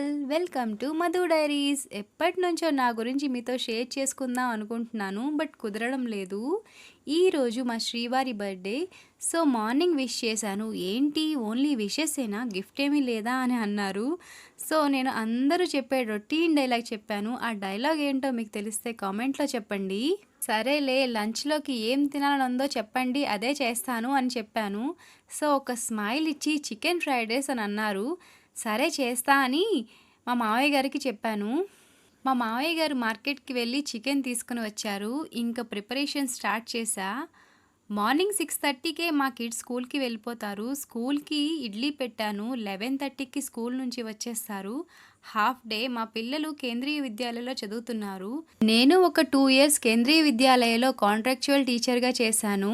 All welcome to Madhu diaries. ఎప్పటి నుంచో నా గురించి మీతో షేర్ చేసుకుందాం అనుకుంటున్నాను, బట్ కుదరడం లేదు. ఈరోజు మా శ్రీవారి బర్త్డే. సో మార్నింగ్ విష్ చేశాను. ఏంటి ఓన్లీ విషెసేనా, గిఫ్ట్ ఏమీ లేదా అని అన్నారు. సో నేను అందరూ చెప్పే రొటీన్ డైలాగ్ చెప్పాను. ఆ డైలాగ్ ఏంటో మీకు తెలిస్తే కామెంట్లో చెప్పండి. సరేలే, లంచ్లోకి ఏం తినాలని ఉందో చెప్పండి, అదే చేస్తాను అని చెప్పాను. సో ఒక స్మైల్ ఇచ్చి చికెన్ ఫ్రైడ్ రైస్ అని అన్నారు. సరే చేస్తా అని మా మావయ్య గారికి చెప్పాను. మా మావయ్య గారు మార్కెట్కి వెళ్ళి చికెన్ తీసుకుని వచ్చారు. ఇంకా ప్రిపరేషన్ స్టార్ట్ చేశా. మార్నింగ్ 6:30కే మా కిడ్స్ స్కూల్కి వెళ్ళిపోతారు. స్కూల్కి ఇడ్లీ పెట్టాను. 11:30కి స్కూల్ నుంచి వచ్చేస్తారు. Half day. మా పిల్లలు కేంద్రీయ విద్యాలయంలో చదువుతున్నారు. నేను ఒక 2 years కేంద్రీయ విద్యాలయంలో కాంట్రాక్చువల్ టీచర్గా చేశాను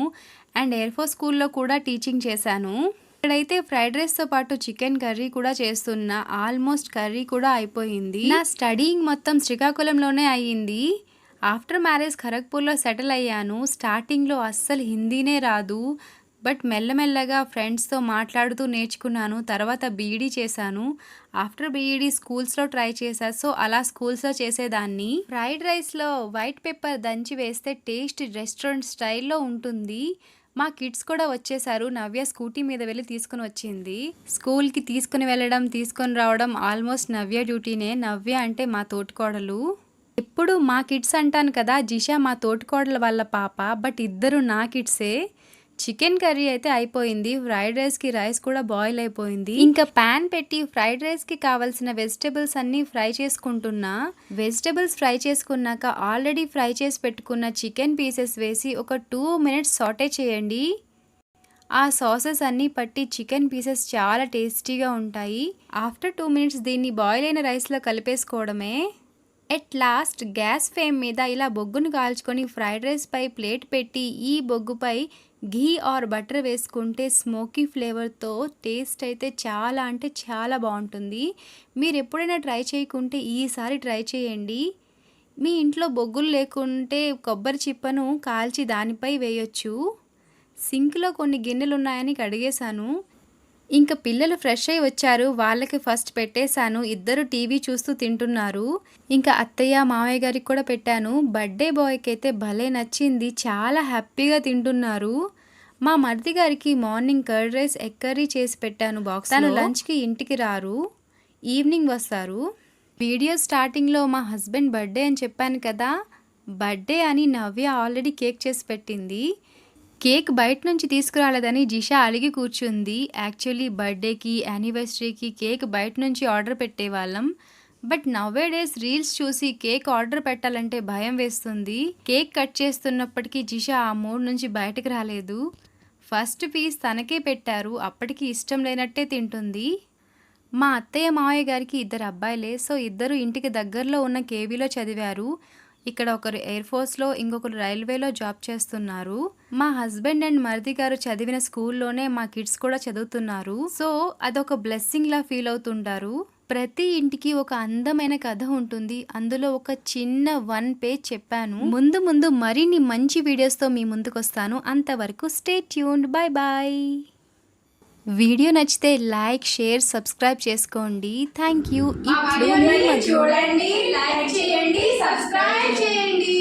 అండ్ ఎయిర్ ఫోర్స్ స్కూల్లో కూడా టీచింగ్ చేశాను. ఇక్కడైతే ఫ్రైడ్ రైస్తో పాటు చికెన్ కర్రీ కూడా చేస్తున్నా. ఆల్మోస్ట్ కర్రీ కూడా అయిపోయింది. నా స్టడీయింగ్ మొత్తం శ్రీకాకుళంలోనే అయ్యింది. ఆఫ్టర్ మ్యారేజ్ ఖరగ్పూర్లో సెటిల్ అయ్యాను. స్టార్టింగ్లో అస్సలు హిందీనే రాదు, బట్ మెల్లమెల్లగా ఫ్రెండ్స్తో మాట్లాడుతూ నేర్చుకున్నాను. తర్వాత బీఈడీ చేశాను. ఆఫ్టర్ బీఈడీ స్కూల్స్లో ట్రై చేశా. సో అలా స్కూల్స్లో చేసేదాన్ని. ఫ్రైడ్ రైస్లో వైట్ పెప్పర్ దంచి వేస్తే టేస్ట్ రెస్టారెంట్ స్టైల్లో ఉంటుంది. మా కిడ్స్ కూడా వచ్చేసారు. నవ్య స్కూటీ మీద వెళ్ళి తీసుకుని వచ్చింది. స్కూల్కి తీసుకుని వెళ్ళడం, తీసుకొని రావడం ఆల్మోస్ట్ నవ్య డ్యూటీనే. నవ్య అంటే మా తోటికోడలు. ఎప్పుడు మా కిడ్స్ అంటాను కదా, జిషా మా తోటికోడల వాళ్ళ పాప, బట్ ఇద్దరు నా కిడ్సే. చికెన్ కర్రీ అయితే అయిపోయింది. ఫ్రైడ్ రైస్కి రైస్ కూడా బాయిల్ అయిపోయింది. ఇంకా ప్యాన్ పెట్టి ఫ్రైడ్ రైస్కి కావాల్సిన వెజిటబుల్స్ అన్నీ ఫ్రై చేసుకుంటున్నా. వెజిటబుల్స్ ఫ్రై చేసుకున్నాక ఆల్రెడీ ఫ్రై చేసి పెట్టుకున్న చికెన్ పీసెస్ వేసి ఒక 2 minutes సాటే చేయండి. ఆ సాసెస్ అన్నీ పట్టి చికెన్ పీసెస్ చాలా టేస్టీగా ఉంటాయి. ఆఫ్టర్ 2 minutes దీన్ని బాయిల్ అయిన రైస్లో కలిపేసుకోవడమే. ఎట్ లాస్ట్ గ్యాస్ ఫ్లేమ్ మీద ఇలా బొగ్గును కాల్చుకొని ఫ్రైడ్ రైస్ పై ప్లేట్ పెట్టి ఈ బొగ్గుపై ఘీ ఆర్ బటర్ వేసుకుంటే స్మోకీ ఫ్లేవర్తో టేస్ట్ అయితే చాలా అంటే చాలా బాగుంటుంది. మీరు ఎప్పుడైనా ట్రై చేయకుంటే ఈసారి ట్రై చేయండి. మీ ఇంట్లో బొగ్గులు లేకుంటే కొబ్బరి చిప్పను కాల్చి దానిపై వేయొచ్చు. సింక్లో కొన్ని గిన్నెలు ఉన్నాయని కడిగేశాను. ఇంకా పిల్లలు ఫ్రెష్ అయ్యి వచ్చారు. వాళ్ళకి ఫస్ట్ పెట్టేశాను. ఇద్దరు టీవీ చూస్తూ తింటున్నారు. ఇంకా అత్తయ్య మామయ్య గారికి కూడా పెట్టాను. బర్త్డే బాయ్కి అయితే భలే నచ్చింది. చాలా హ్యాపీగా తింటున్నారు. మా మరిది గారికి morning curd rice egg curry చేసి పెట్టాను బాక్స్. తను లంచ్కి ఇంటికి రారు, ఈవినింగ్ వస్తారు. వీడియో స్టార్టింగ్లో మా హస్బెండ్ బర్త్డే అని చెప్పాను కదా, బర్త్డే అని నవ్య ఆల్రెడీ కేక్ చేసి పెట్టింది. కేక్ బయట నుంచి తీసుకురాలేదని జిషా అలిగి కూర్చుంది. యాక్చువల్లీ బర్త్డేకి, యానివర్సరీకి కేక్ బయట నుంచి ఆర్డర్ పెట్టేవాళ్ళం. బట్ నవ్వే డేస్ రీల్స్ చూసి కేక్ ఆర్డర్ పెట్టాలంటే భయం వేస్తుంది. కేక్ కట్ చేస్తున్నప్పటికీ జిషా ఆ మూడ్ నుంచి బయటకు రాలేదు. ఫస్ట్ పీస్ తనకే పెట్టారు. అప్పటికి ఇష్టం లేనట్టే తింటుంది. మా అత్తయ్య మావయ్య గారికి 2 అబ్బాయిలే. సో ఇద్దరు ఇంటికి దగ్గరలో ఉన్న కేవీలో చదివారు. ఇక్కడ ఒకరు ఎయిర్ ఫోర్స్లో, ఇంకొకరు రైల్వేలో జాబ్ చేస్తున్నారు. మా హస్బెండ్ అండ్ మరిది గారు చదివిన స్కూల్లోనే మా కిడ్స్ కూడా చదువుతున్నారు. సో అదొక బ్లెస్సింగ్ లా ఫీల్ అవుతుంటారు. ప్రతి ఇంటికి ఒక అందమైన కథ ఉంటుంది. అందులో ఒక చిన్న 1 page చెప్పాను. ముందు ముందు మరిన్ని మంచి వీడియోస్తో మీ ముందుకు వస్తాను. అంతవరకు stay tuned. Bye bye. Video నచ్చితే లైక్, షేర్, సబ్స్క్రైబ్ చేసుకోండి. Thank you. ఇప్పుడు చూడండి, లైక్ చేయండి, సబ్స్క్రైబ్ చేయండి.